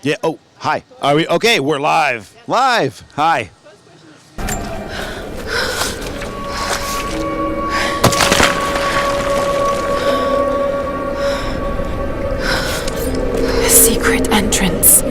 Yeah. Oh, hi. Are we okay? We're live. Live. Hi. A secret entrance.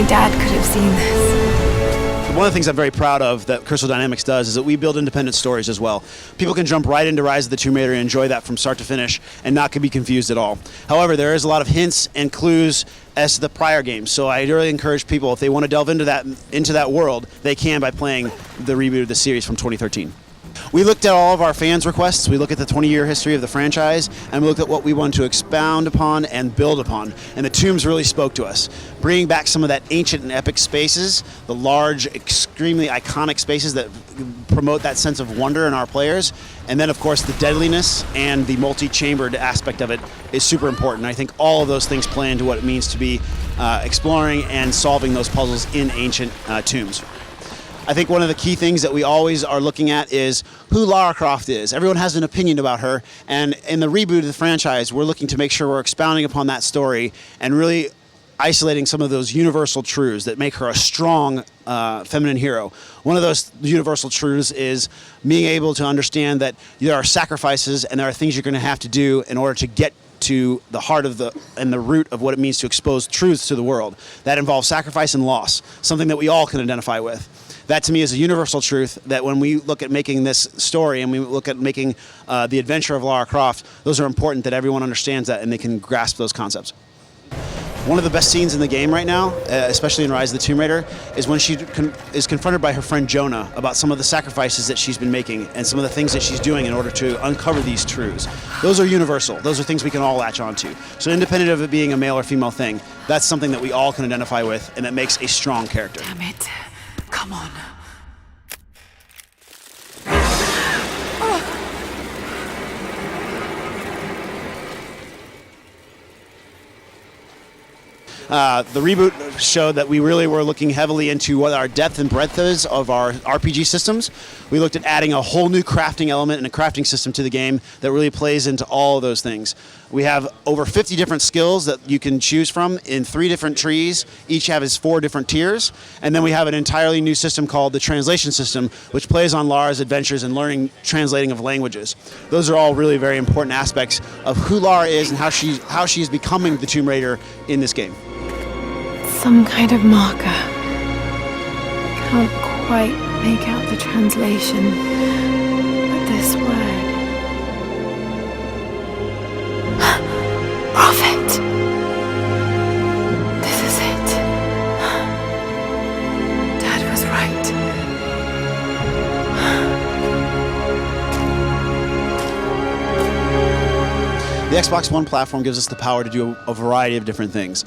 Dad could have seen this. One of the things I'm very proud of that Crystal Dynamics does is that we build independent stories as well. People can jump right into Rise of the Tomb Raider and enjoy that from start to finish and not be confused at all. However, there is a lot of hints and clues as to the prior games, so I really encourage people, if they want to delve into that world, they can by playing the reboot of the series from 2013. We looked at all of our fans' requests, we looked at the 20-year history of the franchise, and we looked at what we wanted to expound upon and build upon. And the tombs really spoke to us. Bringing back some of that ancient and epic spaces, the large, extremely iconic spaces that promote that sense of wonder in our players, and then of course the deadliness and the multi-chambered aspect of it is super important. I think all of those things play into what it means to be exploring and solving those puzzles in ancient tombs. I think one of the key things that we always are looking at is who Lara Croft is. Everyone has an opinion about her, and in the reboot of the franchise, we're looking to make sure we're expounding upon that story and really isolating some of those universal truths that make her a strong feminine hero. One of those universal truths is being able to understand that there are sacrifices and there are things you're going to have to do in order to get to the heart of and the root of what it means to expose truths to the world. That involves sacrifice and loss, something that we all can identify with. That to me is a universal truth that when we look at making this story and we look at making the adventure of Lara Croft, those are important that everyone understands that and they can grasp those concepts. One of the best scenes in the game right now, especially in Rise of the Tomb Raider, is when she is confronted by her friend Jonah about some of the sacrifices that she's been making and some of the things that she's doing in order to uncover these truths. Those are universal. Those are things we can all latch onto. So independent of it being a male or female thing, that's something that we all can identify with and that makes a strong character. Damn it. Come on. The reboot showed that we really were looking heavily into what our depth and breadth is of our RPG systems. We looked at adding a whole new crafting element and a crafting system to the game that really plays into all of those things. We have over 50 different skills that you can choose from in 3 different trees. Each have its 4 different tiers. And then we have an entirely new system called the translation system, which plays on Lara's adventures and translating of languages. Those are all really very important aspects of who Lara is and how she is becoming the Tomb Raider in this game. Some kind of marker. Can't quite make out the translation, but this word. Prophet! This is it. Dad was right. The Xbox One platform gives us the power to do a variety of different things.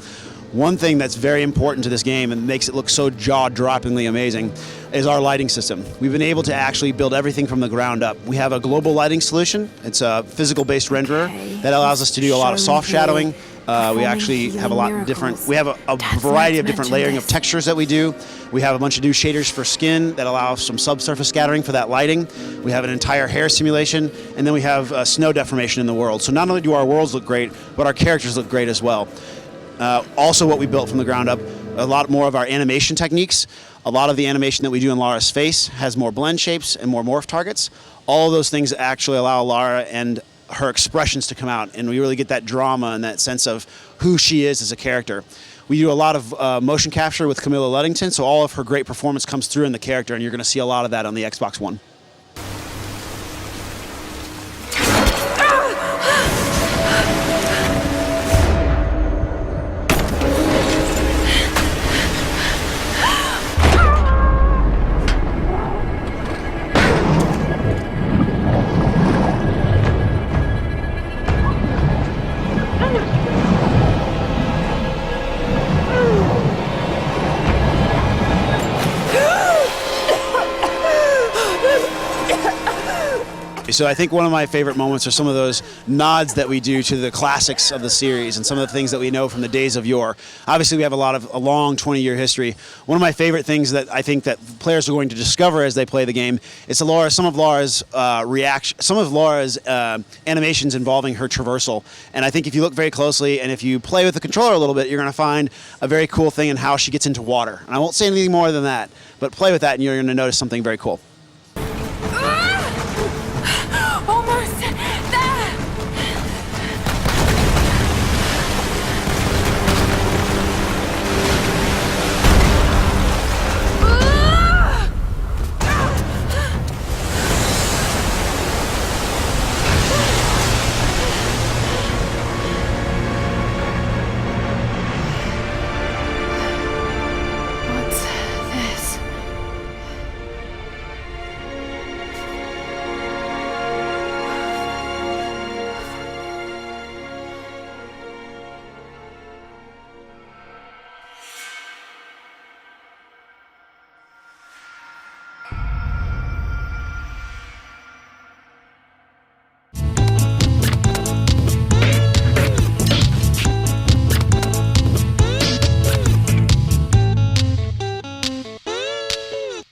One thing that's very important to this game and makes it look so jaw-droppingly amazing is our lighting system. We've been able to actually build everything from the ground up. We have a global lighting solution. It's a physical-based renderer that allows us to do a lot of soft shadowing. We actually have a lot of different, we have a variety of different layering of textures that we do. We have a bunch of new shaders for skin that allow some subsurface scattering for that lighting. We have an entire hair simulation, and then we have snow deformation in the world. So not only do our worlds look great, but our characters look great as well. Also what we built from the ground up, a lot more of our animation techniques. A lot of the animation that we do in Lara's face has more blend shapes and more morph targets. All of those things actually allow Lara and her expressions to come out, and we really get that drama and that sense of who she is as a character. We do a lot of motion capture with Camilla Luddington, so all of her great performance comes through in the character, and you're going to see a lot of that on the Xbox One. So I think one of my favorite moments are some of those nods that we do to the classics of the series and some of the things that we know from the days of yore. Obviously, we have a long 20-year history. One of my favorite things that I think that players are going to discover as they play the game is some of Lara's animations involving her traversal. And I think if you look very closely and if you play with the controller a little bit, you're going to find a very cool thing in how she gets into water. And I won't say anything more than that, but play with that and you're going to notice something very cool.